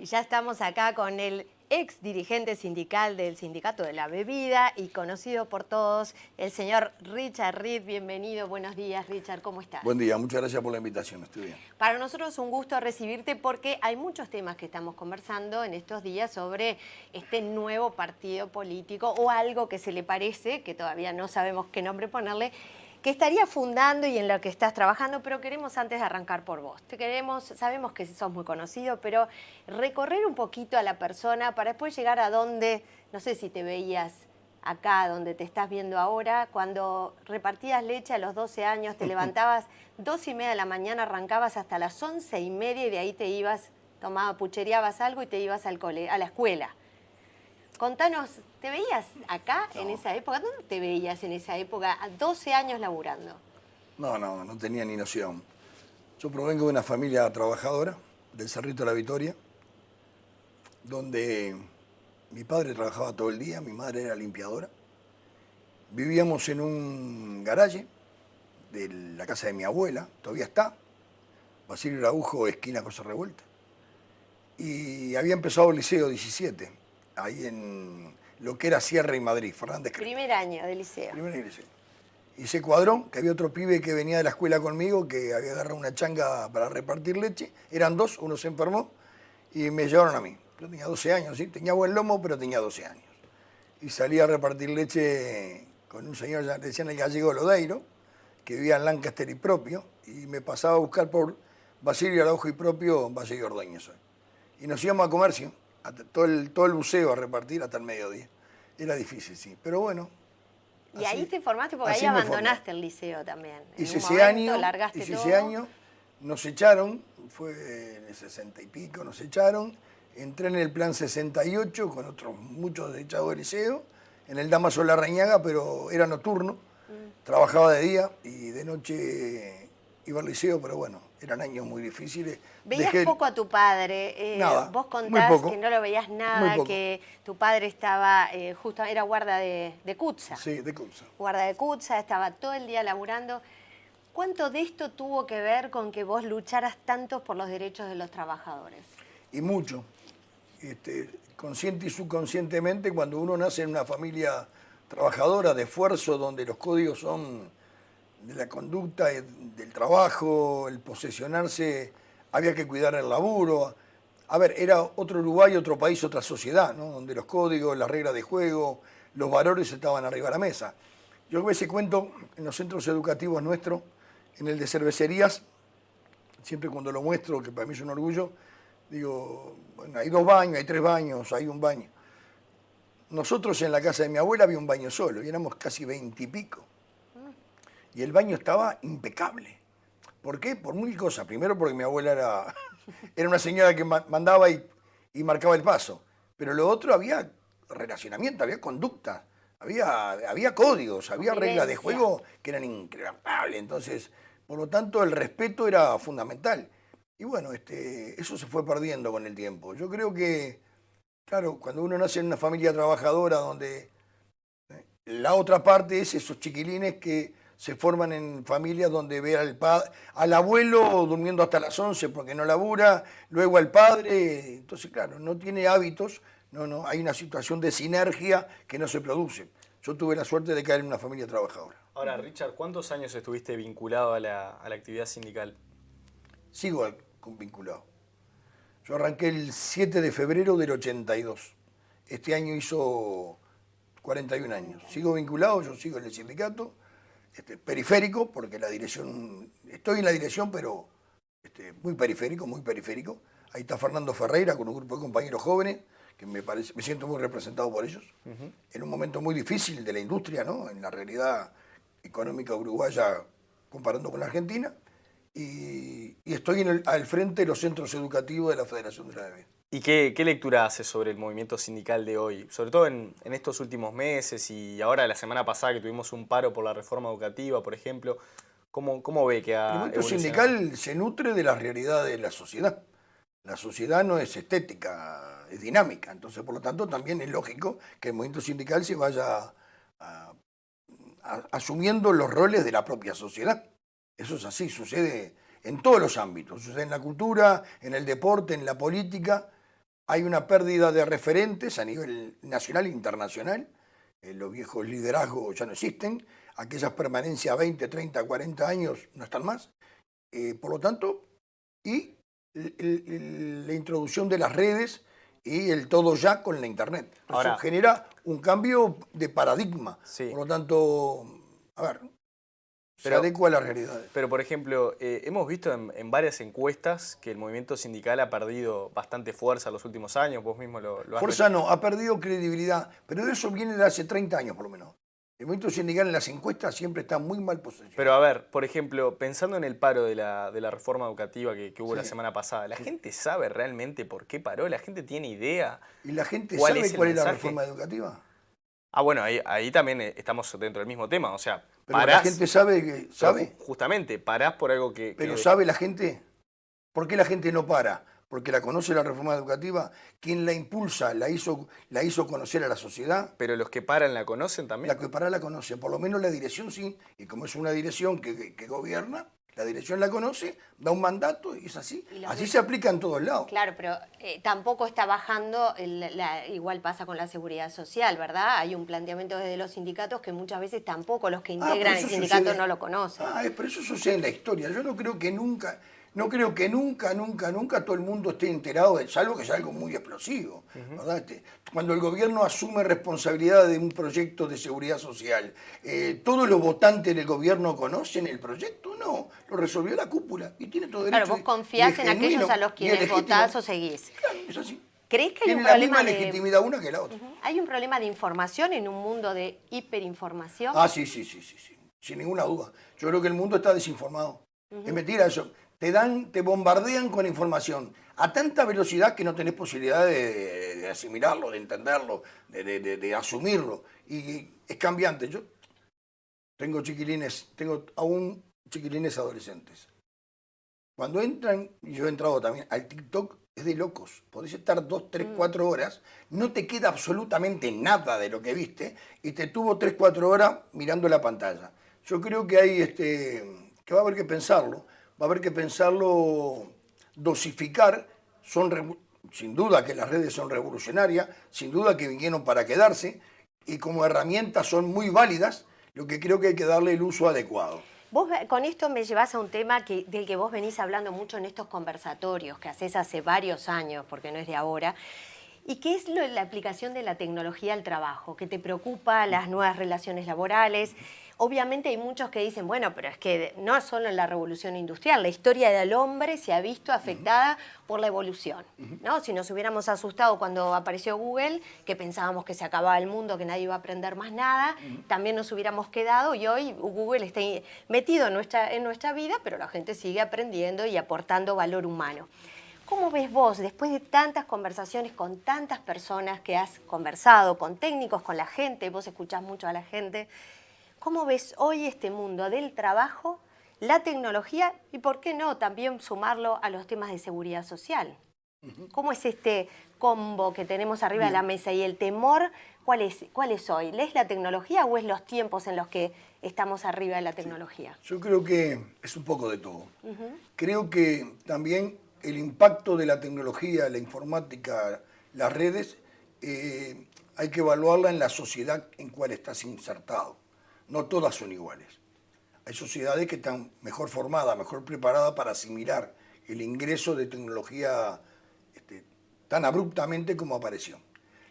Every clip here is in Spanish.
Y ya estamos acá con el ex dirigente sindical del Sindicato de la Bebida y conocido por todos, el señor Richard Reed. Bienvenido, buenos días, Richard, ¿cómo estás? Buen día, muchas gracias por la invitación, estoy bien. Para nosotros es un gusto recibirte porque hay muchos temas que estamos conversando en estos días sobre este nuevo partido político o algo que se le parece, que todavía no sabemos qué nombre ponerle, que estaría fundando y en lo que estás trabajando, pero queremos antes de arrancar por vos. Sabemos que sos muy conocido, pero recorrer un poquito a la persona para después llegar a donde, no sé si te veías acá, donde te estás viendo ahora, cuando repartías leche a los 12 años, te levantabas 2:30 de la mañana, arrancabas hasta las 11:30 y de ahí te ibas, puchereabas algo y te ibas al a la escuela. Contanos, ¿te veías acá en esa época? ¿Dónde te veías en esa época, a 12 años laburando? No tenía ni noción. Yo provengo de una familia trabajadora, del Cerrito de la Victoria, donde mi padre trabajaba todo el día, mi madre era limpiadora. Vivíamos en un garaje de la casa de mi abuela, todavía está, Basilio Araujo, esquina Cosa Revuelta. Y había empezado el Liceo 17, ahí en lo que era Sierra y Madrid, Fernández Cruz. Primer año de liceo. Primer liceo. Y se cuadró que había otro pibe que venía de la escuela conmigo, que había agarrado una changa para repartir leche. Eran dos, uno se enfermó y me llevaron a mí. Yo tenía 12 años, ¿sí? Tenía buen lomo, pero tenía 12 años. Y salí a repartir leche con un señor, ya le decían el gallego Lodeiro, que vivía en Lancaster y Propio, y me pasaba a buscar por Basilio Araujo y Propio, Valle y Ordóñez hoy. Y nos íbamos a comercio, todo el buceo a repartir hasta el mediodía. Era difícil, sí, pero bueno. Y ahí te formaste porque ahí abandonaste el liceo también. Hice ese año, nos echaron, fue en el 60 y pico, nos echaron. Entré en el plan 68 con otros muchos echados del liceo, en el Damaso Larrañaga, pero era nocturno. Trabajaba de día y de noche iba al liceo, pero bueno, eran años muy difíciles. ¿Veías poco a tu padre? Nada, vos contás que no lo veías nada, que tu padre estaba, era guarda de Cutsa. Sí, de Cutsa. Guarda de Cutsa, estaba todo el día laburando. ¿Cuánto de esto tuvo que ver con que vos lucharas tanto por los derechos de los trabajadores? Y mucho. Consciente y subconscientemente, cuando uno nace en una familia trabajadora de esfuerzo, donde los códigos son de la conducta, del trabajo, el posesionarse, había que cuidar el laburo. A ver, era otro Uruguay, otro país, otra sociedad, ¿no? Donde los códigos, las reglas de juego, los valores estaban arriba de la mesa. Yo a veces cuento en los centros educativos nuestros, en el de cervecerías, siempre cuando lo muestro, que para mí es un orgullo, digo, bueno, hay 2 baños, hay 3 baños, hay un baño. Nosotros en la casa de mi abuela había un baño solo y éramos casi 20 y pico. Y el baño estaba impecable. ¿Por qué? Por mil cosas. Primero porque mi abuela era una señora que mandaba y marcaba el paso. Pero lo otro, había relacionamiento, había conducta, había códigos, había reglas de juego que eran increíbles. Entonces, por lo tanto, el respeto era fundamental. Y bueno, eso se fue perdiendo con el tiempo. Yo creo que, claro, cuando uno nace en una familia trabajadora donde la otra parte es esos chiquilines que se forman en familias donde ve al abuelo durmiendo hasta las 11 porque no labura, luego al padre, entonces claro, no tiene hábitos, no, hay una situación de sinergia que no se produce. Yo tuve la suerte de caer en una familia trabajadora. Ahora, Richard, ¿cuántos años estuviste vinculado a la actividad sindical? Sigo vinculado. Yo arranqué el 7 de febrero del 82. Este año hizo 41 años. Sigo vinculado, yo sigo en el sindicato. Periférico, porque estoy en la dirección, pero muy periférico, muy periférico. Ahí está Fernando Ferreira con un grupo de compañeros jóvenes, que me siento muy representado por ellos. En un momento muy difícil de la industria, ¿no? En la realidad económica uruguaya comparando con la Argentina. Y estoy al frente de los centros educativos de la Federación de la Bebida. ¿Y qué lectura hace sobre el movimiento sindical de hoy? Sobre todo en estos últimos meses y ahora la semana pasada que tuvimos un paro por la reforma educativa, por ejemplo. ¿Cómo ve que ha evolucionado? El movimiento sindical se nutre de la realidad de la sociedad. La sociedad no es estética, es dinámica. Entonces, por lo tanto, también es lógico que el movimiento sindical se vaya asumiendo los roles de la propia sociedad. Eso es así, sucede en todos los ámbitos. Sucede en la cultura, en el deporte, en la política. hay una pérdida de referentes a nivel nacional e internacional. Los viejos liderazgos ya no existen, aquellas permanencias a 20, 30, 40 años no están más. Por lo tanto, y la introducción de las redes y el todo ya con la internet. Ahora, eso genera un cambio de paradigma. Sí. Por lo tanto, a ver, se Pero- adecua a las realidades. Pero, por ejemplo, hemos visto en varias encuestas que el movimiento sindical ha perdido bastante fuerza en los últimos años, vos mismo lo has Fuerza no, ha perdido credibilidad, pero eso viene de hace 30 años por lo menos. El movimiento sindical en las encuestas siempre está muy mal posicionado. Pero a ver, por ejemplo, pensando en el paro de la reforma educativa que hubo la Sí. semana pasada, ¿la gente sabe realmente por qué paró? ¿La gente tiene idea? ¿Y la gente ¿Cuál sabe es el cuál es la mensaje? reforma educativa? Ah, bueno, ahí también estamos dentro del mismo tema, o sea, Pero parás, la gente sabe que pero sabe. justamente, parás por algo que... Pero ¿sabe la gente? ¿Por qué la gente no para? Porque la conoce la reforma educativa. ¿Quién la impulsa? ¿La hizo conocer a la sociedad? Pero los que paran la conocen también. La que para la conoce. Por lo menos la dirección sí. Y como es una dirección que gobierna, la dirección la conoce, da un mandato y es así. Y los Así de- se aplica en todos lados. Claro, pero tampoco está bajando, igual pasa con la seguridad social, ¿verdad? Hay un planteamiento desde los sindicatos que muchas veces tampoco los que integran pero el eso sindicato sucede. no lo conocen. Pero eso sucede en la historia. Yo no creo que nunca, nunca todo el mundo esté enterado, salvo que sea algo muy explosivo. ¿Verdad? Cuando el gobierno asume responsabilidad de un proyecto de seguridad social, ¿todos los votantes del gobierno conocen el proyecto? No, lo resolvió la cúpula y tiene todo derecho. Claro, vos confiás en aquellos a los quienes votás o seguís. seguís. Claro, es así. ¿Crees que hay Tiene un la problema misma de... legitimidad una que la otra. ¿Hay un problema de información en un mundo de hiperinformación? Sí. Sin ninguna duda. Yo creo que el mundo está desinformado. Es mentira eso. Te bombardean con información a tanta velocidad que no tenés posibilidad de asimilarlo, de entenderlo, de asumirlo. Y es cambiante. Yo tengo aún chiquilines adolescentes. Cuando entran, y yo he entrado también, al TikTok, es de locos. Podés estar 2, 3, 4 horas, no te queda absolutamente nada de lo que viste y te tuvo 3, 4 horas mirando la pantalla. Yo creo que hay que va a haber que pensarlo, dosificar. Sin duda que las redes son revolucionarias, sin duda que vinieron para quedarse y como herramientas son muy válidas, lo que creo que hay que darle el uso adecuado. Vos con esto me llevas a un tema del que vos venís hablando mucho en estos conversatorios que haces hace varios años, porque no es de ahora, y que es la aplicación de la tecnología al trabajo, que te preocupa las nuevas relaciones laborales. Obviamente hay muchos que dicen, bueno, pero es que no es solo en la revolución industrial, la historia del hombre se ha visto afectada por la evolución, ¿no? Si nos hubiéramos asustado cuando apareció Google, que pensábamos que se acababa el mundo, que nadie iba a aprender más nada, también nos hubiéramos quedado y hoy Google está metido en nuestra vida, pero la gente sigue aprendiendo y aportando valor humano. ¿Cómo ves vos, después de tantas conversaciones con tantas personas que has conversado, con técnicos, con la gente, vos escuchás mucho a la gente, cómo ves hoy este mundo del trabajo, la tecnología y, por qué no, también sumarlo a los temas de seguridad social? ¿Cómo es este combo que tenemos arriba de la mesa y el temor? ¿Cuál es hoy? ¿Es la tecnología o es los tiempos en los que estamos arriba de la tecnología? Yo creo que es un poco de todo. Creo que también el impacto de la tecnología, la informática, las redes, hay que evaluarla en la sociedad en cual estás insertado. No todas son iguales. Hay sociedades que están mejor formadas, mejor preparadas para asimilar el ingreso de tecnología tan abruptamente como apareció.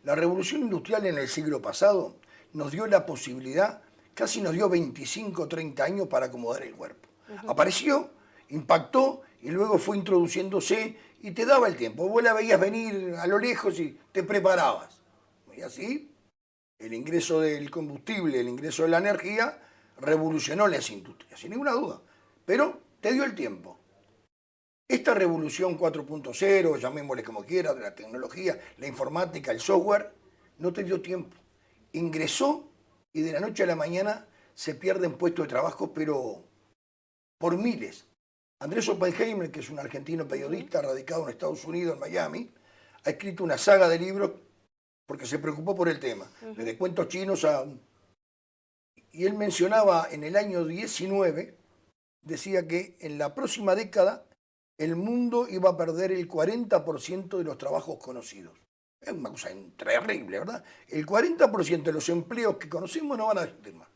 La revolución industrial en el siglo pasado nos dio la posibilidad, casi nos dio 25 o 30 años para acomodar el cuerpo. Apareció, impactó y luego fue introduciéndose y te daba el tiempo. Vos la veías venir a lo lejos y te preparabas. Y así, el ingreso del combustible, el ingreso de la energía, revolucionó las industrias, sin ninguna duda. Pero te dio el tiempo. Esta revolución 4.0, llamémosle como quiera, de la tecnología, la informática, el software, no te dio tiempo. Ingresó y de la noche a la mañana se pierden puestos de trabajo, pero por miles. Andrés Oppenheimer, que es un argentino periodista radicado en Estados Unidos, en Miami, ha escrito una saga de libros porque se preocupó por el tema, desde cuentos chinos a... Y él mencionaba en el año 19, decía que en la próxima década el mundo iba a perder el 40% de los trabajos conocidos. Es una cosa terrible, ¿verdad? El 40% de los empleos que conocemos no van a existir más.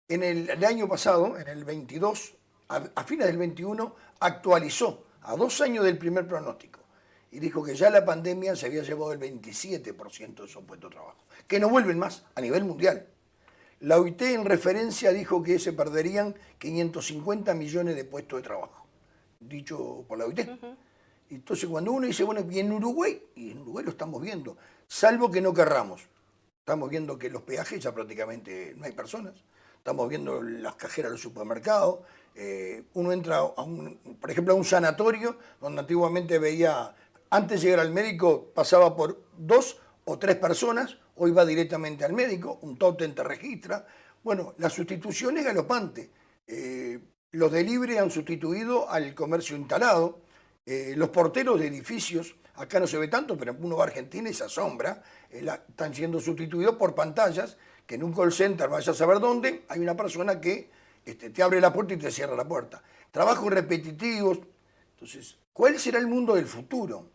El año pasado, en el 22, a fines del 21, actualizó a 2 años del primer pronóstico y dijo que ya la pandemia se había llevado el 27% de esos puestos de trabajo, que no vuelven más a nivel mundial. La OIT en referencia dijo que se perderían 550 millones de puestos de trabajo, dicho por la OIT. Entonces cuando uno dice, bueno, y en Uruguay lo estamos viendo, salvo que no querramos. Estamos viendo que los peajes ya prácticamente no hay personas. Estamos viendo las cajeras de los supermercados. Uno entra, por ejemplo, a un sanatorio donde antiguamente veía, antes de llegar al médico, pasaba por 2 o 3 personas, hoy va directamente al médico, un tótem te registra. Bueno, la sustitución es galopante. Los delivery han sustituido al comercio instalado. Los porteros de edificios, acá no se ve tanto, pero uno va a Argentina y se asombra, están siendo sustituidos por pantallas que en un call center, vaya a saber dónde, hay una persona que te abre la puerta y te cierra la puerta. Trabajos repetitivos. Entonces, ¿cuál será el mundo del futuro?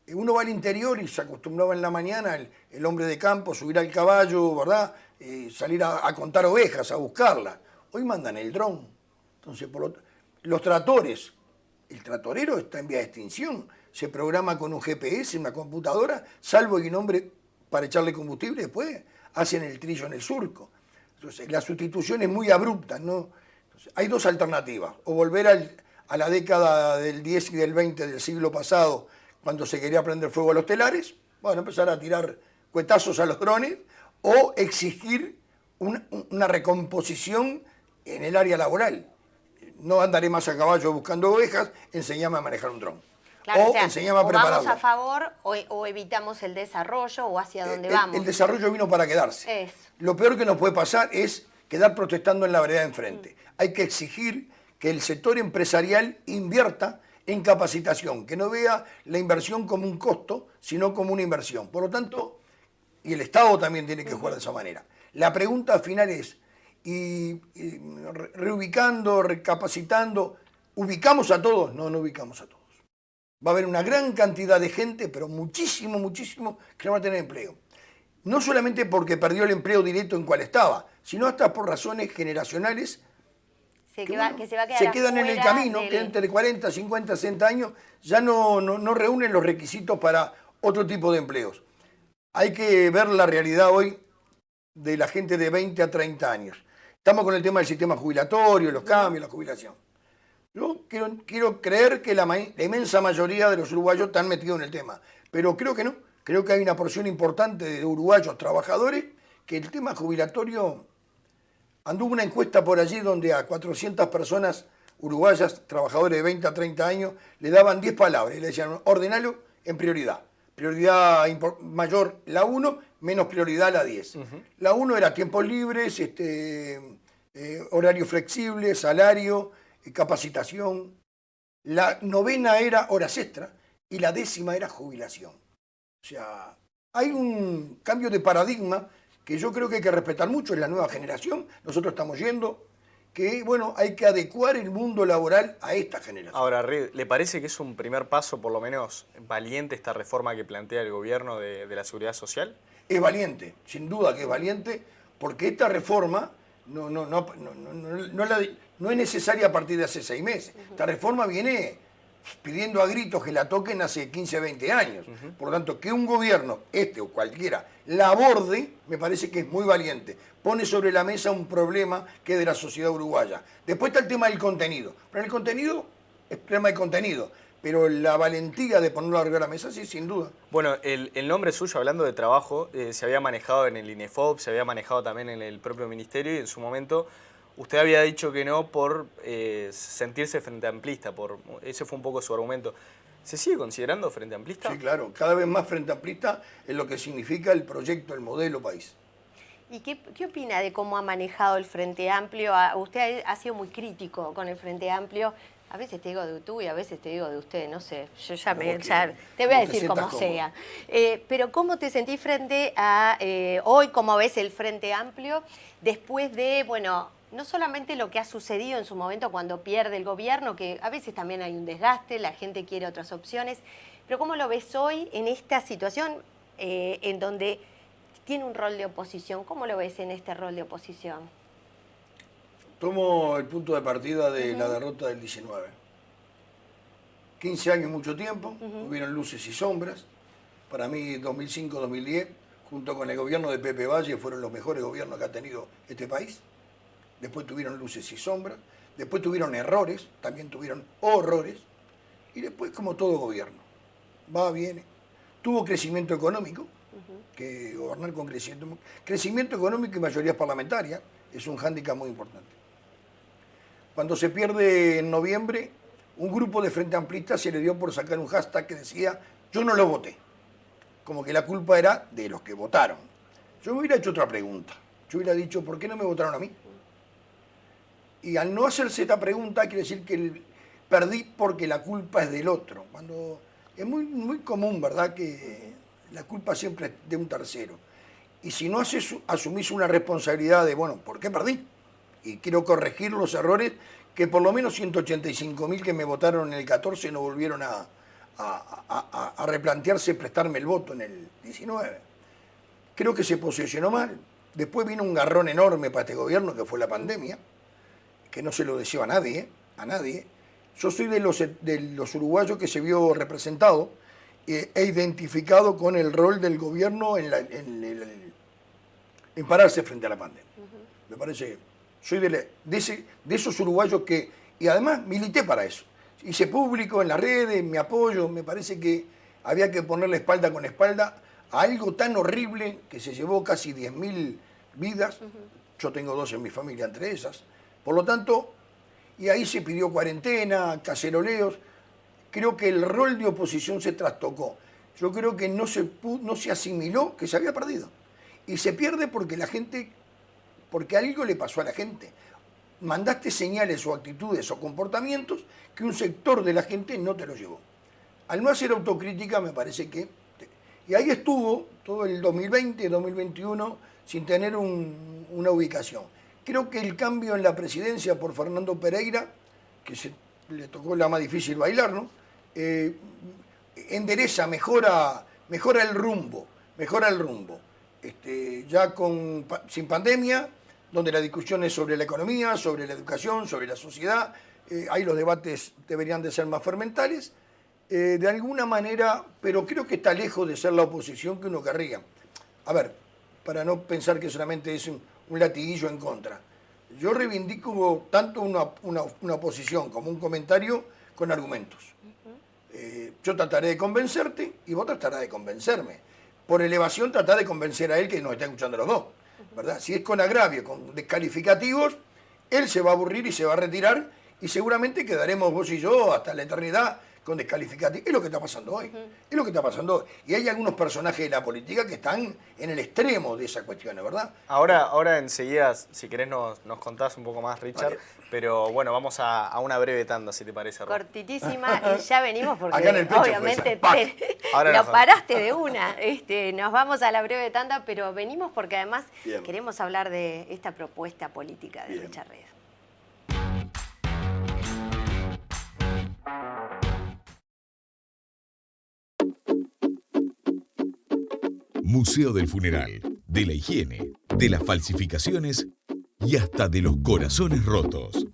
Uno va al interior y se acostumbraba en la mañana el hombre de campo, subir al caballo, ¿verdad? Salir a contar ovejas, a buscarlas. Hoy mandan el dron. Entonces, los tratores, el tratorero está en vía de extinción. Se programa con un GPS, una computadora, salvo que un hombre para echarle combustible después hacen el trillo en el surco. Entonces, la sustitución es muy abrupta, ¿no? Entonces, hay 2 alternativas. O volver a la década del 10 y del 20 del siglo pasado, cuando se quería prender fuego a los telares, bueno, empezar a tirar cuetazos a los drones, o exigir una recomposición en el área laboral. No andaré más a caballo buscando ovejas, enseñame a manejar un dron. Claro, o enseñame a prepararlo. ¿Vamos a favor o evitamos el desarrollo o hacia dónde vamos? El desarrollo vino para quedarse. Lo peor que nos puede pasar es quedar protestando en la vereda de enfrente. Hay que exigir que el sector empresarial invierta en capacitación, que no vea la inversión como un costo, sino como una inversión. Por lo tanto, y el Estado también tiene que jugar de esa manera. La pregunta final es, reubicando, recapacitando, ¿ubicamos a todos? No, no ubicamos a todos. Va a haber una gran cantidad de gente, pero muchísimo, muchísimo, que no va a tener empleo. No solamente porque perdió el empleo directo en cual estaba, sino hasta por razones generacionales que se va a quedar se quedan en el camino, que entre 40, 50, 60 años ya no reúnen los requisitos para otro tipo de empleos. Hay que ver la realidad hoy de la gente de 20 a 30 años. Estamos con el tema del sistema jubilatorio, los cambios, la jubilación. Yo quiero creer que la inmensa mayoría de los uruguayos están metidos en el tema, pero creo que no. Creo que hay una porción importante de uruguayos trabajadores que el tema jubilatorio... Anduvo una encuesta por allí donde a 400 personas uruguayas, trabajadores de 20 a 30 años, le daban 10 palabras y le decían, ordenalo en prioridad. Prioridad mayor la 1, menos prioridad la 10. La 1 era tiempos libres, horario flexible, salario, capacitación. La 9ª era horas extra y la 10ª era jubilación. O sea, hay un cambio de paradigma que yo creo que hay que respetar mucho en la nueva generación. Nosotros estamos yendo, que bueno, hay que adecuar el mundo laboral a esta generación. Ahora, ¿le parece que es un primer paso, por lo menos valiente, esta reforma que plantea el gobierno de la seguridad social? Es valiente, sin duda que es valiente, porque esta reforma no es necesaria a partir de hace 6 meses. Esta reforma viene pidiendo a gritos que la toquen hace 15, 20 años. Por lo tanto, que un gobierno, este o cualquiera, la aborde, me parece que es muy valiente. Pone sobre la mesa un problema que es de la sociedad uruguaya. Después está el tema del contenido. Pero el contenido es problema de contenido. Pero la valentía de ponerlo arriba de la mesa, sí, sin duda. Bueno, el nombre suyo, hablando de trabajo, se había manejado en el INEFOP, se había manejado también en el propio ministerio y en su momento... Usted había dicho que no por sentirse frente amplista, ese fue un poco su argumento. ¿Se sigue considerando frente amplista? Sí, claro, cada vez más frente amplista es lo que significa el proyecto, el modelo país. ¿Y qué opina de cómo ha manejado el Frente Amplio? Usted ha sido muy crítico con el Frente Amplio. A veces te digo de tú y a veces te digo de usted, no sé. Yo ya te voy a decir como sea. Pero ¿cómo te sentís frente a hoy, cómo ves el Frente Amplio después de, bueno... no solamente lo que ha sucedido en su momento cuando pierde el gobierno, que a veces también hay un desgaste, la gente quiere otras opciones, pero ¿cómo lo ves hoy en esta situación en donde tiene un rol de oposición? ¿Cómo lo ves en este rol de oposición? Tomo el punto de partida de la derrota del 19. 15 años, mucho tiempo, hubieron luces y sombras. Para mí, 2005-2010, junto con el gobierno de Pepe Valle, fueron los mejores gobiernos que ha tenido este país. Después tuvieron luces y sombras, después tuvieron errores, también tuvieron horrores, y después, como todo gobierno, va, viene. Tuvo crecimiento económico, que gobernar con crecimiento económico y mayorías parlamentarias es un hándicap muy importante. Cuando se pierde en noviembre, un grupo de Frente Amplista se le dio por sacar un hashtag que decía yo no lo voté, como que la culpa era de los que votaron. Yo me hubiera hecho otra pregunta, yo hubiera dicho ¿por qué no me votaron a mí? Y al no hacerse esta pregunta quiere decir que perdí porque la culpa es del otro. Cuando es muy común, ¿verdad?, que la culpa siempre es de un tercero. Y si no asumís una responsabilidad de, bueno, ¿por qué perdí? Y quiero corregir los errores que por lo menos 185.000 que me votaron en el 14 no volvieron a replantearse prestarme el voto en el 19. Creo que se posicionó mal. Después vino un garrón enorme para este gobierno que fue la pandemia, que no se lo deseo a nadie, a nadie. Yo soy de los uruguayos que se vio representado e identificado con el rol del gobierno en pararse frente a la pandemia. Me parece, soy de esos uruguayos que, y además milité para eso. Hice público en las redes, mi apoyo, me parece que había que ponerle espalda con espalda a algo tan horrible que se llevó casi 10.000 vidas. Yo tengo 2 en mi familia entre esas. Por lo tanto, y ahí se pidió cuarentena, caceroleos. Creo que el rol de oposición se trastocó. Yo creo que no se asimiló que se había perdido. Y se pierde porque porque algo le pasó a la gente. Mandaste señales o actitudes o comportamientos que un sector de la gente no te lo llevó. Al no hacer autocrítica me parece que... Y ahí estuvo todo el 2020, 2021 sin tener una ubicación. Creo que el cambio en la presidencia por Fernando Pereira, que le tocó la más difícil bailar, ¿no? Endereza, mejora el rumbo. Ya sin pandemia, donde la discusión es sobre la economía, sobre la educación, sobre la sociedad, ahí los debates deberían de ser más fermentales, de alguna manera, pero creo que está lejos de ser la oposición que uno querría. A ver, para no pensar que solamente es un latiguillo en contra. Yo reivindico tanto una oposición como un comentario con argumentos. Yo trataré de convencerte y vos tratarás de convencerme. Por elevación tratar de convencer a él que nos está escuchando los dos, ¿verdad? Si es con agravio, con descalificativos, él se va a aburrir y se va a retirar y seguramente quedaremos vos y yo hasta la eternidad con descalificativos. Es lo que está pasando hoy. Es lo que está pasando hoy. Y hay algunos personajes de la política que están en el extremo de esas cuestiones, ¿verdad? Ahora enseguida, si querés, nos contás un poco más, Richard. Vale. Pero bueno, vamos a una breve tanda, si te parece, Rob. Cortitísima, y ya venimos porque acá en el pecho obviamente lo paraste de una. Nos vamos a la breve tanda, pero venimos porque además queremos hablar de esta propuesta política de Richard Reed. Museo del Funeral, de la higiene, de las falsificaciones y hasta de los corazones rotos.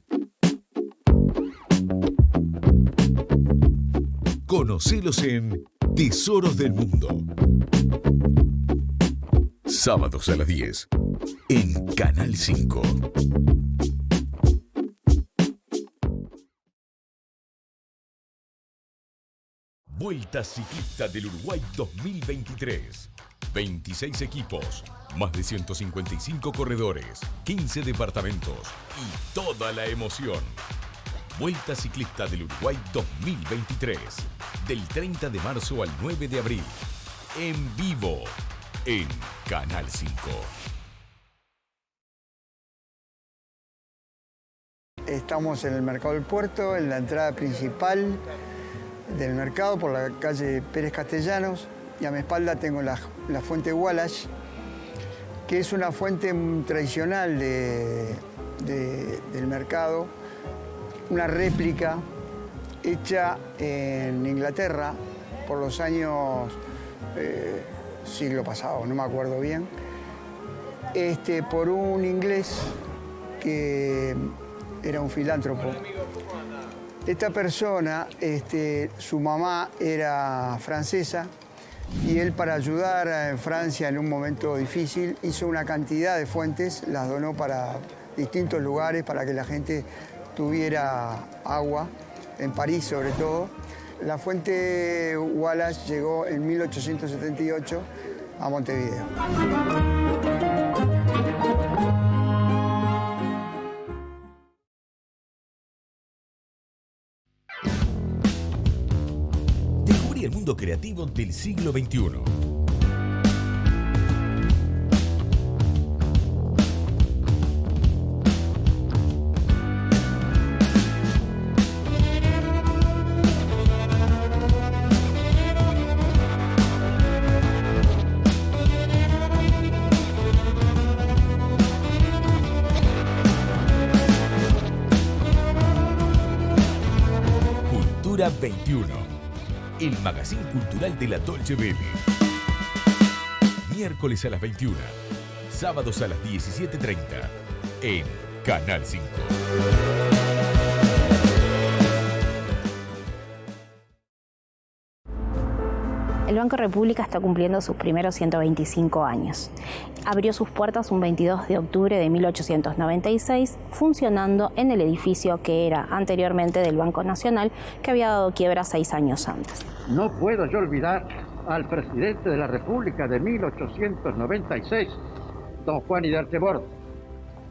Conocelos en Tesoros del Mundo. Sábados a las 10, en Canal 5. Vuelta Ciclista del Uruguay 2023. 26 equipos, más de 155 corredores, 15 departamentos y toda la emoción. Vuelta Ciclista del Uruguay 2023, del 30 de marzo al 9 de abril, en vivo, en Canal 5. Estamos en el Mercado del Puerto, en la entrada principal del mercado por la calle Pérez Castellanos, y a mi espalda tengo la fuente Wallace, que es una fuente tradicional de del mercado, una réplica hecha en Inglaterra por los años siglo pasado, no me acuerdo bien, por un inglés que era un filántropo. Esta persona, su mamá era francesa y él, para ayudar a Francia en un momento difícil, hizo una cantidad de fuentes, las donó para distintos lugares para que la gente tuviera agua, en París sobre todo. La fuente Wallace llegó en 1878 a Montevideo. Descubrí el mundo creativo del siglo XXI. Cultura 21, el magazine cultural de la Dolce Vele. Miércoles a las 21, sábados a las 17:30, en Canal 5. El Banco República está cumpliendo sus primeros 125 años. Abrió sus puertas un 22 de octubre de 1896, funcionando en el edificio que era anteriormente del Banco Nacional, que había dado quiebra 6 años antes. No puedo yo olvidar al presidente de la República de 1896, don Juan Hidalgo,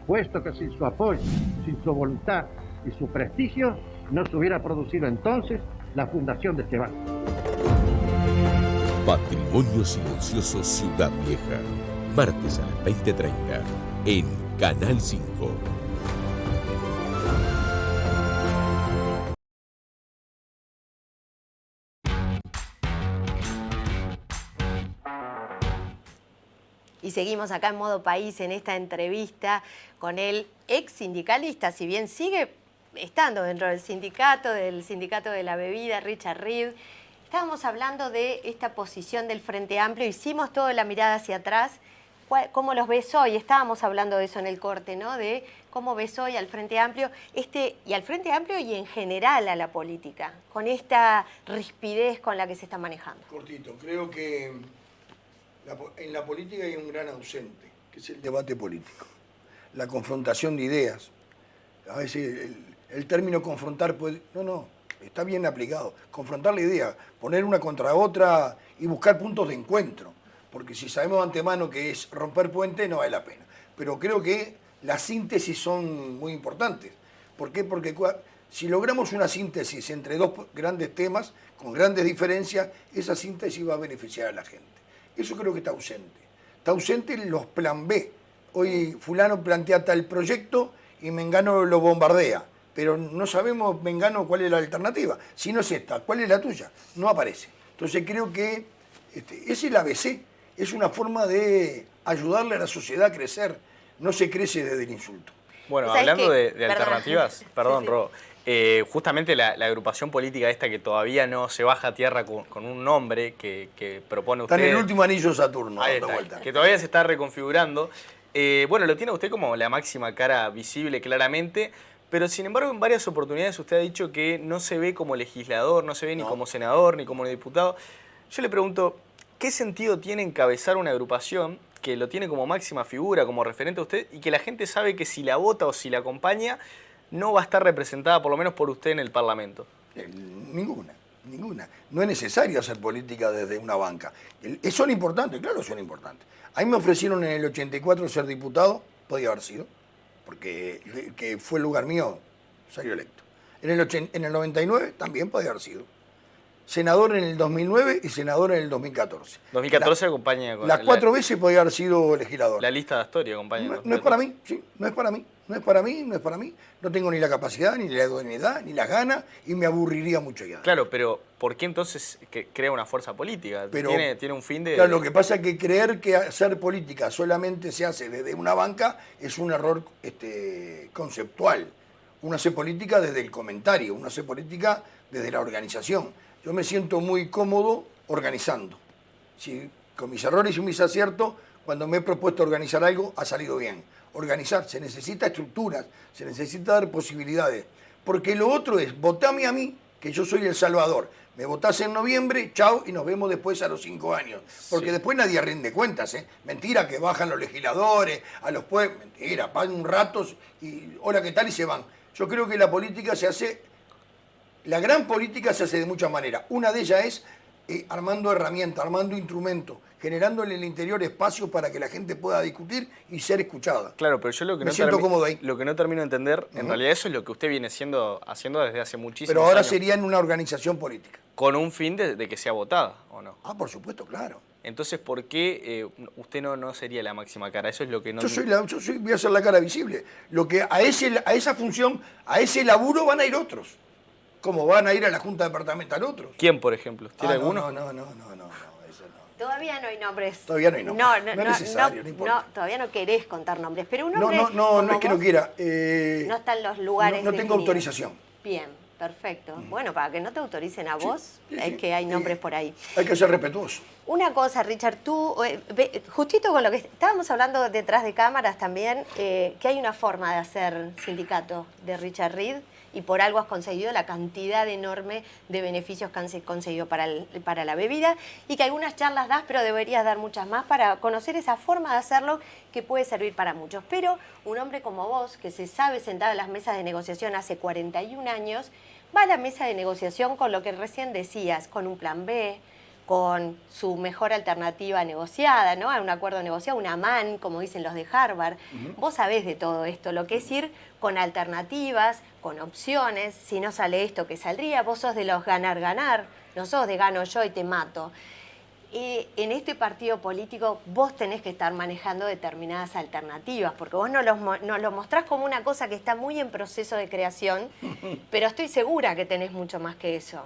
puesto que sin su apoyo, sin su voluntad y su prestigio, no se hubiera producido entonces la fundación de este banco. Patrimonio Silencioso Ciudad Vieja. Martes a las 20:30 en Canal 5. Y seguimos acá en Modo País en esta entrevista con el ex sindicalista, si bien sigue estando dentro del sindicato de la bebida, Richard Reed. Estábamos hablando de esta posición del Frente Amplio, hicimos toda la mirada hacia atrás. ¿Cómo los ves hoy? Estábamos hablando de eso en el corte, ¿no? De cómo ves hoy al Frente Amplio, y al Frente Amplio y en general a la política, con esta rispidez con la que se está manejando. Cortito, creo que en la política hay un gran ausente, que es el debate político, la confrontación de ideas. A veces el término confrontar puede... No. Está bien aplicado. Confrontar la idea, poner una contra otra y buscar puntos de encuentro. Porque si sabemos de antemano que es romper puente, no vale la pena. Pero creo que las síntesis son muy importantes. ¿Por qué? Porque si logramos una síntesis entre dos grandes temas, con grandes diferencias, esa síntesis va a beneficiar a la gente. Eso creo que está ausente. Está ausente los plan B. Hoy fulano plantea tal proyecto y Mengano lo bombardea. Pero no sabemos, Mengano, cuál es la alternativa. Si no es esta, ¿cuál es la tuya? No aparece. Entonces creo que es el ABC, es una forma de ayudarle a la sociedad a crecer. No se crece desde el insulto. Bueno, ¿Sabes hablando qué? de alternativas, perdón, Sí. Ro, justamente la agrupación política esta que todavía no se baja a tierra con un nombre que propone usted. Está en el último anillo Saturno, Ahí dando está, vuelta. que todavía se está reconfigurando. Bueno, lo tiene usted como la máxima cara visible claramente, pero sin embargo en varias oportunidades usted ha dicho que no se ve como legislador, no se ve ni como senador, ni como diputado. Yo le pregunto, ¿qué sentido tiene encabezar una agrupación que lo tiene como máxima figura, como referente a usted, y que la gente sabe que si la vota o si la acompaña, no va a estar representada por lo menos por usted en el Parlamento? Ninguna. No es necesario hacer política desde una banca. Son importantes, claro, son importantes. A mí me ofrecieron en el 84 ser diputado, podía haber sido, porque el que fue el lugar mío salió electo. En el 99 también podía haber sido. senador en el 2009 y senador en el 2014. 2014 acompaña con Las 4 veces podía haber sido legislador. La lista de Astoria acompaña. No es para mí, sí, no es para mí. No es para mí, no es para mí. No tengo ni la capacidad, ni la idoneidad, ni las ganas y me aburriría mucho ya. Claro, pero ¿por qué entonces crea una fuerza política? Pero, tiene un fin de... Claro, lo que pasa es que creer que hacer política solamente se hace desde una banca es un error conceptual. Uno hace política desde el comentario, uno hace política desde la organización. Yo me siento muy cómodo organizando. Si, con mis errores y mis aciertos, cuando me he propuesto organizar algo, ha salido bien. Organizar, se necesita estructuras, se necesita dar posibilidades. Porque lo otro es, votame a mí, que yo soy el salvador. Me votás en noviembre, chao, y nos vemos después a los 5 años. Porque después nadie rinde cuentas, ¿eh? Mentira que bajan los legisladores, a los pueblos, mentira, pagan un rato y hola, ¿qué tal? Y se van. Yo creo que la política se hace, la gran política se hace de muchas maneras. Una de ellas es armando herramientas, armando instrumentos, generando en el interior espacios para que la gente pueda discutir y ser escuchada. Claro, pero yo lo que me siento cómodo ahí. Lo que no termino de entender, en realidad eso es lo que usted viene haciendo desde hace muchísimos Pero ahora años. sería en una organización política. Con un fin de que sea votada, ¿o no? Ah, por supuesto, claro. Entonces, ¿por qué usted no sería la máxima cara? Eso es lo que no... Voy a ser la cara visible. Lo que a esa función, a ese laburo van a ir otros. Como van a ir a la Junta Departamental otros. ¿Quién, por ejemplo? ¿Tiene alguno? No, eso no. Todavía no hay nombres. Todavía no hay nombres. No es necesario, no importa. Todavía no querés contar nombres, pero un nombre No es que no quiera. No están los lugares No tengo definidos. Autorización. Bien, perfecto. Bueno, para que no te autoricen a vos, es que hay nombres por ahí. Hay que ser respetuoso. Una cosa, Richard, tú, justito con lo que estábamos hablando detrás de cámaras también, que hay una forma de hacer sindicato de Richard Reed y por algo has conseguido la cantidad enorme de beneficios que han conseguido para la bebida y que algunas charlas das, pero deberías dar muchas más para conocer esa forma de hacerlo que puede servir para muchos. Pero un hombre como vos, que se sabe sentado en las mesas de negociación hace 41 años, va a la mesa de negociación con lo que recién decías, con un plan B, con su mejor alternativa negociada, ¿no? A un acuerdo negociado, una MAN, como dicen los de Harvard. Vos sabés de todo esto, lo que es ir con alternativas, con opciones, si no sale esto, ¿qué saldría? Vos sos de los ganar-ganar, no sos de gano yo y te mato. En este partido político vos tenés que estar manejando determinadas alternativas, porque vos nos lo mostrás como una cosa que está muy en proceso de creación, pero estoy segura que tenés mucho más que eso.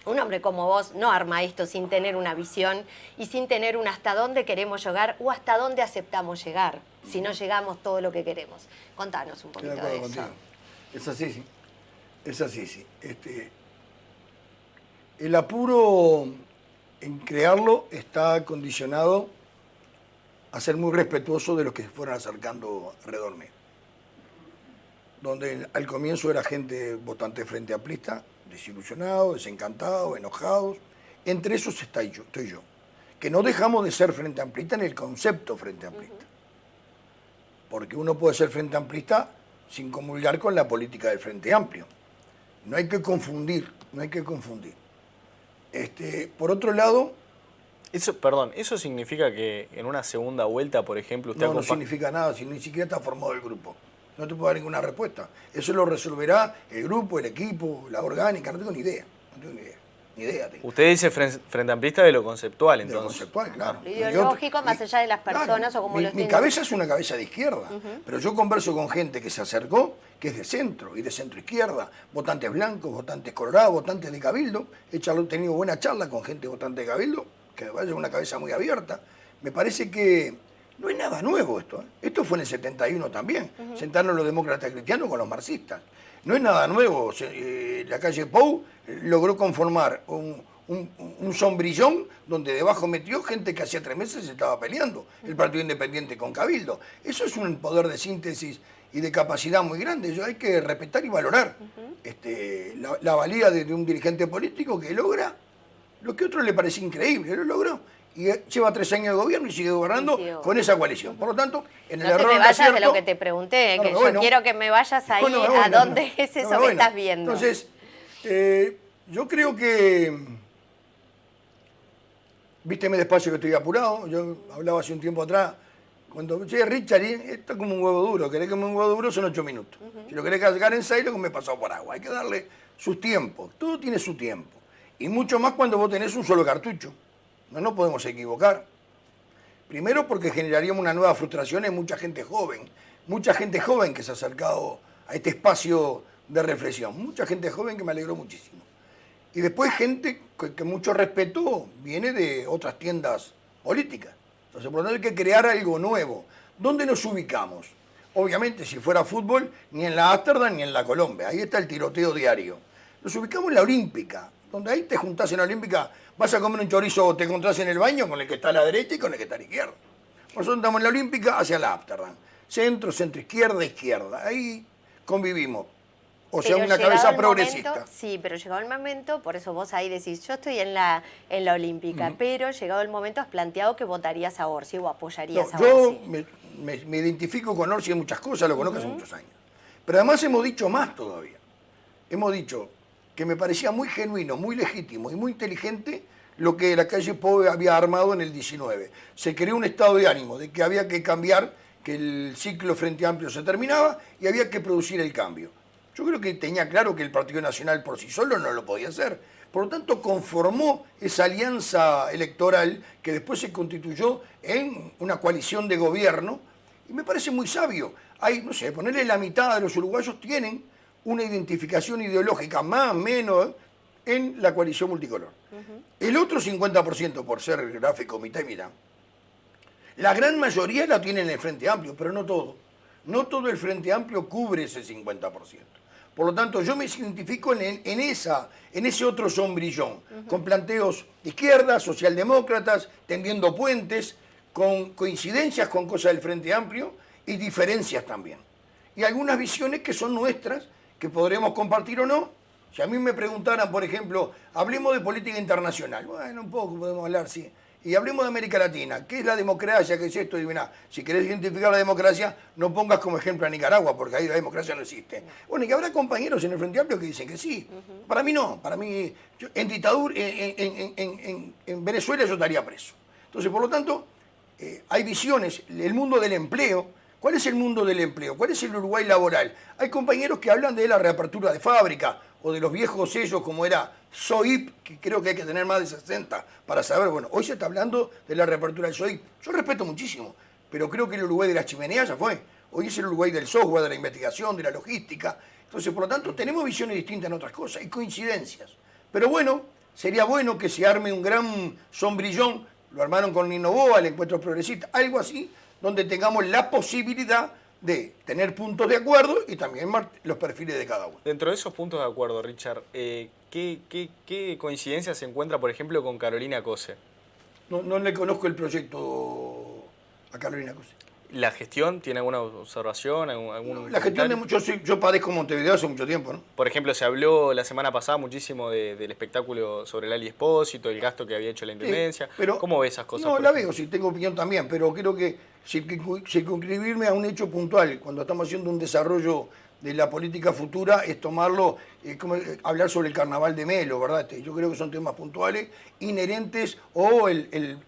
Un hombre como vos no arma esto sin tener una visión y sin tener un hasta dónde queremos llegar o hasta dónde aceptamos llegar, si no llegamos todo lo que queremos. Contanos un poquito de eso. Contigo. Es así, sí. Es así, sí. El apuro en crearlo está condicionado a ser muy respetuoso de los que se fueron acercando alrededor mío. Donde al comienzo era gente votante frente amplista, desilusionados, desencantados, enojados. Entre esos estoy yo. Que no dejamos de ser frente amplista en el concepto frente amplista. Porque uno puede ser frente amplista sin comulgar con la política del Frente Amplio. No hay que confundir, no hay que confundir. Por otro lado... ¿Eso significa que en una segunda vuelta, por ejemplo, usted... No significa nada, si ni siquiera está formado el grupo. No te puedo dar ninguna respuesta. Eso lo resolverá el grupo, el equipo, la orgánica, no tengo ni idea. Ni idea tengo. Usted dice frente amplista de lo conceptual, entonces. De lo conceptual, claro. Lo ideológico, más allá de las personas, o como lo Mi cabeza es una cabeza de izquierda, pero yo converso con gente que se acercó, que es de centro y de centro izquierda, votantes blancos, votantes colorados, votantes de Cabildo. He tenido buena charla con gente votante de Cabildo, que vaya una cabeza muy abierta. Me parece que no es nada nuevo esto. Esto fue en el 71 también. Sentaron los demócratas cristianos con los marxistas. No es nada nuevo. La calle Pou logró conformar un sombrillón donde debajo metió gente que hacía 3 meses se estaba peleando. El Partido Independiente con Cabildo. Eso es un poder de síntesis y de capacidad muy grande. Hay que respetar y valorar la valía de un dirigente político que logra lo que a otro le parecía increíble. Lo logró. Y lleva 3 años de gobierno y sigue gobernando con esa coalición. Por lo tanto, en el error... No te me vayas de lo que te pregunté, que yo quiero que me vayas ahí a dónde es eso que estás viendo. Entonces, yo creo que... Vísteme despacio que estoy apurado. Yo hablaba hace un tiempo atrás, cuando, Richard, esto es como un huevo duro. Querés comer un huevo duro son 8 minutos. Si lo querés cargar en 6, lo que me pasó por agua. Hay que darle sus tiempos. Todo tiene su tiempo. Y mucho más cuando vos tenés un solo cartucho. No nos podemos equivocar. Primero porque generaríamos una nueva frustración en mucha gente joven que se ha acercado a este espacio de reflexión. Mucha gente joven que me alegró muchísimo. Y después gente que mucho respeto viene de otras tiendas políticas. Entonces, por lo tanto, hay que crear algo nuevo. ¿Dónde nos ubicamos? Obviamente, si fuera fútbol, ni en la Ámsterdam ni en la Colombia. Ahí está el tiroteo diario. Nos ubicamos en la Olímpica, donde ahí te juntás en la Olímpica, vas a comer un chorizo o te encontrás en el baño con el que está a la derecha y con el que está a la izquierda. Nosotros estamos en la Olímpica hacia la Ámsterdam. Centro, izquierda, izquierda. Ahí convivimos. O sea, una cabeza progresista. Sí, pero llegado el momento, por eso vos ahí decís, yo estoy en la Olímpica, pero llegado el momento has planteado que votarías a Orsi o apoyarías a Orsi. Yo me identifico con Orsi en muchas cosas, lo conozco hace muchos años. Pero además hemos dicho más todavía. Hemos dicho que me parecía muy genuino, muy legítimo y muy inteligente lo que la calle Pou había armado en el 19. Se creó un estado de ánimo de que había que cambiar, que el ciclo Frente Amplio se terminaba y había que producir el cambio. Yo creo que tenía claro que el Partido Nacional por sí solo no lo podía hacer. Por lo tanto, conformó esa alianza electoral que después se constituyó en una coalición de gobierno y me parece muy sabio. Hay, no sé, ponerle la mitad de los uruguayos tienen una identificación ideológica más o menos en la coalición multicolor. El otro 50%, por ser gráfico mitad y mitad, la gran mayoría la tiene en el Frente Amplio, pero no todo. No todo el Frente Amplio cubre ese 50%. Por lo tanto, yo me identifico en ese otro sombrillón, con planteos de izquierda, socialdemócratas, tendiendo puentes, con coincidencias con cosas del Frente Amplio y diferencias también. Y algunas visiones que son nuestras, que podremos compartir o no. Si a mí me preguntaran, por ejemplo, hablemos de política internacional, bueno, un poco podemos hablar, sí. Y hablemos de América Latina, ¿qué es la democracia? ¿Qué es esto? Y mirá, si querés identificar la democracia, no pongas como ejemplo a Nicaragua, porque ahí la democracia no existe. Bueno, y que habrá compañeros en el Frente Amplio que dicen que sí. Para mí no, para mí, en dictadura, en Venezuela yo estaría preso. Entonces, por lo tanto, hay visiones, el mundo del empleo. ¿Cuál es el mundo del empleo? ¿Cuál es el Uruguay laboral? Hay compañeros que hablan de la reapertura de fábrica o de los viejos sellos como era SOIP, que creo que hay que tener más de 60 para saber. Bueno, hoy se está hablando de la reapertura del SOIP. Yo respeto muchísimo, pero creo que el Uruguay de las chimeneas ya fue. Hoy es el Uruguay del software, de la investigación, de la logística. Entonces, por lo tanto, tenemos visiones distintas en otras cosas y coincidencias. Pero bueno, sería bueno que se arme un gran sombrillón. Lo armaron con Nino Boa, el Encuentro Progresista, algo así, donde tengamos la posibilidad de tener puntos de acuerdo y también los perfiles de cada uno. Dentro de esos puntos de acuerdo, Richard, ¿qué coincidencia se encuentra, por ejemplo, con Carolina Cose? No le conozco el proyecto a Carolina Cose. ¿La gestión tiene alguna observación? La gestión yo padezco Montevideo hace mucho tiempo, ¿no? Por ejemplo, se habló la semana pasada muchísimo del espectáculo sobre el Ali Espósito, el gasto que había hecho la Intendencia. Sí, pero, ¿cómo ve esas cosas? No, la veo, sí, tengo opinión también, pero creo que circunscribirme a un hecho puntual, cuando estamos haciendo un desarrollo de la política futura, es tomarlo, como hablar sobre el carnaval de Melo, ¿verdad? Yo creo que son temas puntuales, inherentes, o el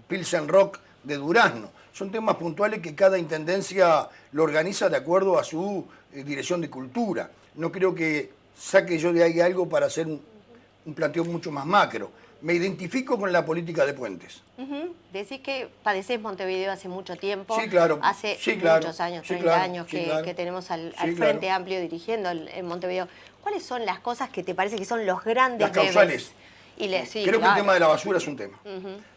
Pilsen Rock de Durazno. Son temas puntuales que cada intendencia lo organiza de acuerdo a su dirección de cultura. No creo que saque yo de ahí algo para hacer un planteo mucho más macro. Me identifico con la política de puentes. Decís que padecés Montevideo hace mucho tiempo. Sí, claro. Hace muchos años, 30 años que tenemos al Frente Amplio dirigiendo en Montevideo. ¿Cuáles son las cosas que te parece que son los grandes las causales? Creo que el tema de la basura es un tema.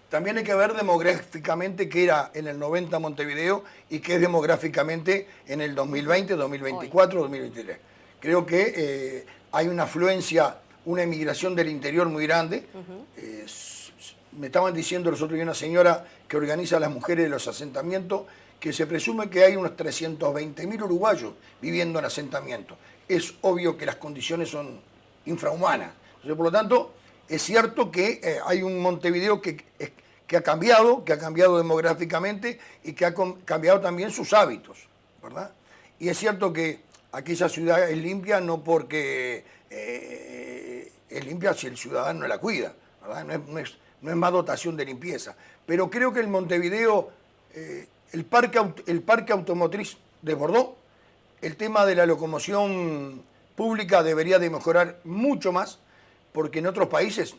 También hay que ver demográficamente qué era en el 90 Montevideo y qué es demográficamente en el 2020, 2024, 2023. Creo que hay una afluencia, una emigración del interior muy grande. Me estaban diciendo los otros días una señora que organiza a las mujeres de los asentamientos que se presume que hay unos 320.000 uruguayos viviendo en asentamientos. Es obvio que las condiciones son infrahumanas. Entonces, por lo tanto, es cierto que hay un Montevideo que ha cambiado demográficamente y que ha cambiado también sus hábitos, ¿verdad? Y es cierto que aquella ciudad es limpia no porque es limpia si el ciudadano no la cuida, ¿verdad? No es más dotación de limpieza. Pero creo que el Montevideo, el parque automotriz desbordó, el tema de la locomoción pública debería de mejorar mucho más. porque en otros países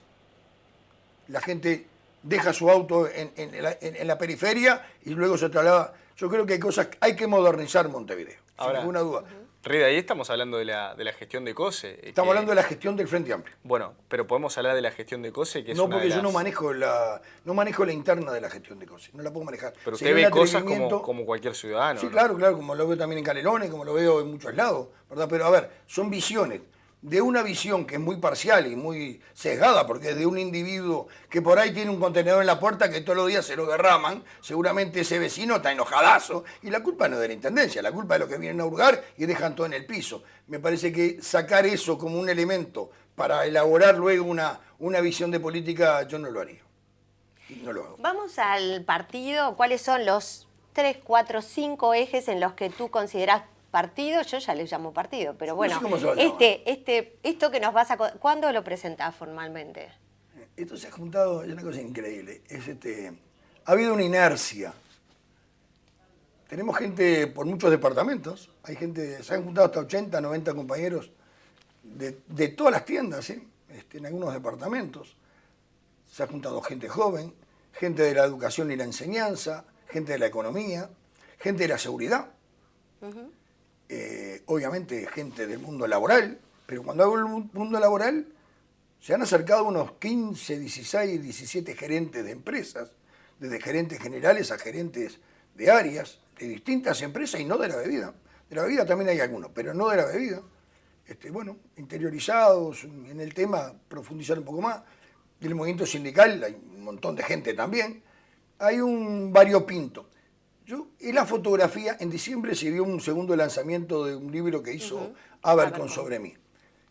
la gente deja su auto en la periferia y luego se traslada. Yo creo que hay que modernizar Montevideo, Ahora, sin ninguna duda. Rida, ahí estamos hablando de la gestión de COSE. Estamos hablando de la gestión del Frente Amplio. Bueno, pero podemos hablar de la gestión de COSE, que es No, una porque de yo no las... manejo la interna de la gestión de COSE, no la puedo manejar. Pero usted Sería ve un cosas atrevimiento. como cualquier ciudadano, Sí, ¿no? claro, como lo veo también en Canelones, como lo veo en muchos lados, ¿verdad? Pero a ver, son visiones. De una visión que es muy parcial y muy sesgada, porque es de un individuo que por ahí tiene un contenedor en la puerta que todos los días se lo derraman, seguramente ese vecino está enojadazo, y la culpa no es de la Intendencia, la culpa es de los que vienen a hurgar y dejan todo en el piso. Me parece que sacar eso como un elemento para elaborar luego una visión de política, yo no lo haría. Y no lo hago. Vamos al partido. ¿Cuáles son los 3, 4, 5 ejes en los que tú consideras partido? Yo ya le llamo partido, pero bueno, No sé cómo se va a llamar. esto que nos vas a... ¿Cuándo lo presentás formalmente? Esto se ha juntado, es una cosa increíble. Ha habido una inercia. Tenemos gente por muchos departamentos. Se han juntado hasta 80, 90 compañeros de todas las tiendas, ¿eh? En algunos departamentos. Se ha juntado gente joven, gente de la educación y la enseñanza, gente de la economía, gente de la seguridad. Obviamente gente del mundo laboral, pero cuando hablo del mundo laboral se han acercado unos 15, 16, 17 gerentes de empresas, desde gerentes generales a gerentes de áreas, de distintas empresas y no de la bebida. De la bebida también hay algunos, pero no de la bebida. Interiorizados en el tema, profundizar un poco más. Del movimiento sindical hay un montón de gente también. Hay un variopinto. En la fotografía, en diciembre se dio un segundo lanzamiento de un libro que hizo Abercon sobre mí.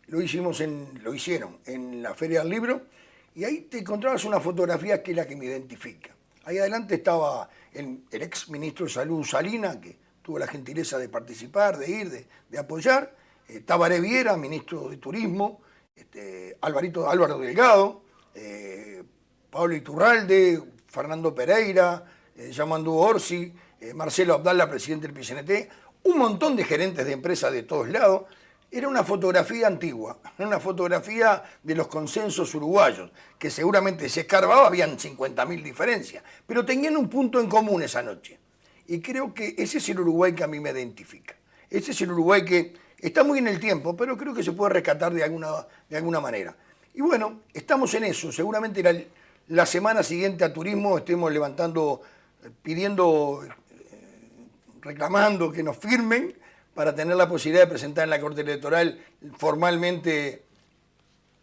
Lo hicieron en la Feria del Libro y ahí te encontrabas una fotografía que es la que me identifica. Ahí adelante estaba el ex ministro de Salud, Salina, que tuvo la gentileza de participar, de ir, de apoyar. Tabaré Viera, ministro de Turismo, Álvaro Delgado, Pablo Iturralde, Fernando Pereira, Yamandu Orsi, Marcelo Abdala, presidente del PCNT, un montón de gerentes de empresas de todos lados. Era una fotografía antigua, una fotografía de los consensos uruguayos, que seguramente se escarbaba, habían 50.000 diferencias, pero tenían un punto en común esa noche. Y creo que ese es el Uruguay que a mí me identifica. Ese es el Uruguay que está muy en el tiempo, pero creo que se puede rescatar de alguna manera. Y bueno, estamos en eso. Seguramente la semana siguiente a Turismo estemos reclamando que nos firmen para tener la posibilidad de presentar en la Corte Electoral formalmente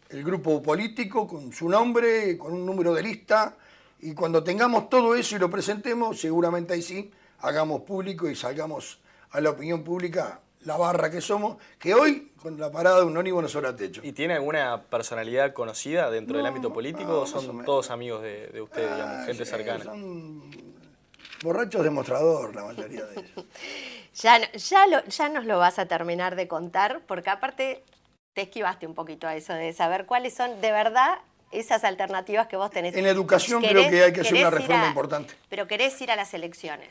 el grupo político con su nombre, con un número de lista, y cuando tengamos todo eso y lo presentemos, seguramente ahí sí hagamos público y salgamos a la opinión pública la barra que somos, que hoy con la parada de un ónibus nos sobra techo. ¿Y tiene alguna personalidad conocida dentro del ámbito político o son todos amigos de usted, digamos, gente cercana? Son borrachos demostrador la mayoría de ellos. Ya nos lo vas a terminar de contar, porque aparte te esquivaste un poquito a eso de saber cuáles son de verdad esas alternativas que vos tenés. En educación creo que hay que hacer una reforma importante. Pero querés ir a las elecciones.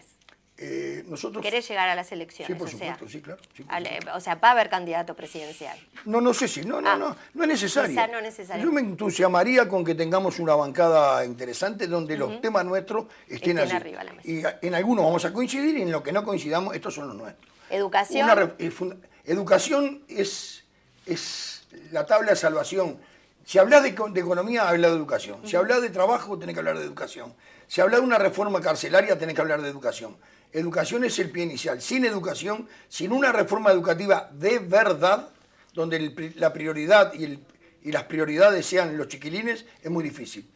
Nosotros ¿Querés llegar a las elecciones? Sí, por supuesto, sí, claro. Sí, por supuesto. O sea, va a haber candidato presidencial. No sé si, no es necesario. Quizá no necesario. Yo me entusiasmaría con que tengamos una bancada interesante donde los temas nuestros estén allí. Arriba de la mesa. Y en algunos vamos a coincidir y en lo que no coincidamos, estos son los nuestros. Educación. Educación es la tabla de salvación. Si hablas de economía, habla de educación. Si hablas de trabajo, tenés que hablar de educación. Si hablas de una reforma carcelaria, tenés que hablar de educación. Educación es el pie inicial. Sin educación, sin una reforma educativa de verdad, donde la prioridad y las prioridades sean los chiquilines, es muy difícil.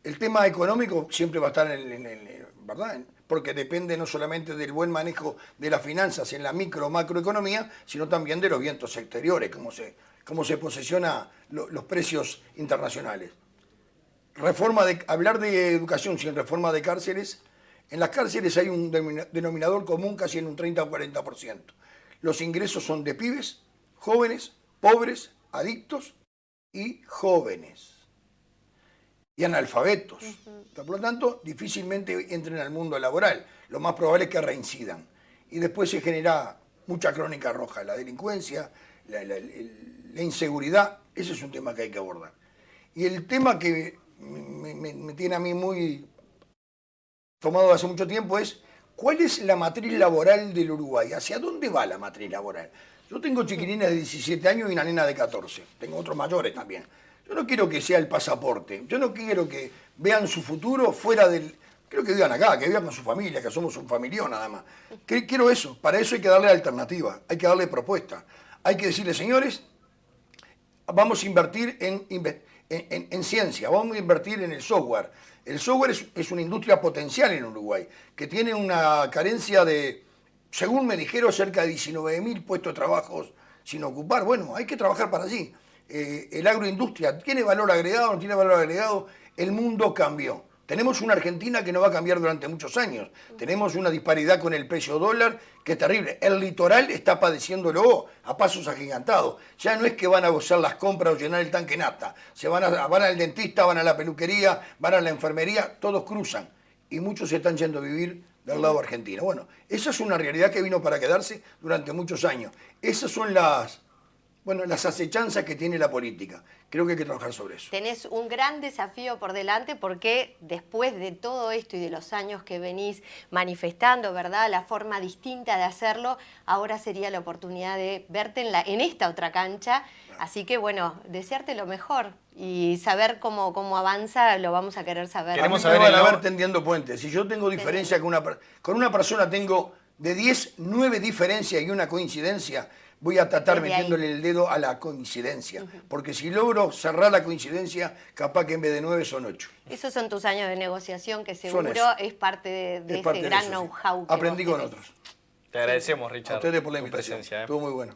El tema económico siempre va a estar ¿verdad? Porque depende no solamente del buen manejo de las finanzas en la micro o macroeconomía, sino también de los vientos exteriores, cómo se posesionan los precios internacionales. Hablar de educación sin reforma de cárceles, en las cárceles hay un denominador común casi en un 30 o 40%. Los ingresos son de pibes, jóvenes, pobres, adictos y jóvenes. Y analfabetos. Por lo tanto, difícilmente entren al mundo laboral. Lo más probable es que reincidan. Y después se genera mucha crónica roja, la delincuencia, la inseguridad. Ese es un tema que hay que abordar. Y el tema que me tiene a mí muy tomado hace mucho tiempo es, ¿cuál es la matriz laboral del Uruguay? ¿Hacia dónde va la matriz laboral? Yo tengo chiquilines de 17 años y una nena de 14. Tengo otros mayores también. Yo no quiero que sea el pasaporte. Yo no quiero que vean su futuro fuera del... Quiero que vivan acá, que vivan con su familia, que somos un familión nada más. Quiero eso. Para eso hay que darle alternativa, hay que darle propuesta. Hay que decirle, señores, vamos a invertir en ciencia, vamos a invertir en el software. El software es una industria potencial en Uruguay, que tiene una carencia de, según me dijeron, cerca de 19.000 puestos de trabajo sin ocupar. Bueno, hay que trabajar para allí. El agroindustria, ¿tiene valor agregado o no tiene valor agregado? El mundo cambió. Tenemos una Argentina que no va a cambiar durante muchos años. Tenemos una disparidad con el precio dólar que es terrible. El litoral está padeciéndolo a pasos agigantados. Ya no es que van a gozar las compras o llenar el tanque nafta. Van al dentista, van a la peluquería, van a la enfermería, todos cruzan. Y muchos se están yendo a vivir del lado argentino. Bueno, esa es una realidad que vino para quedarse durante muchos años. Esas son las acechanzas que tiene la política. Creo que hay que trabajar sobre eso. Tenés un gran desafío por delante porque después de todo esto y de los años que venís manifestando, ¿verdad?, la forma distinta de hacerlo, ahora sería la oportunidad de verte en esta otra cancha. Así que, bueno, desearte lo mejor y saber cómo avanza, lo vamos a querer saber. Queremos a mí me saber van a ver tendiendo puentes. Si yo tengo diferencia con una persona, tengo de 10, 9 diferencias y una coincidencia, voy a tratar Desde metiéndole el dedo a la coincidencia. Porque si logro cerrar la coincidencia, capaz que en vez de 9 son 8. Esos son tus años de negociación, que Son seguro eso. es parte de Es ese parte de gran eso, sí. know-how que Aprendí vos con tenés. otros. Te agradecemos, A Richard, ustedes por la tu invitación. presencia. Estuvo muy bueno.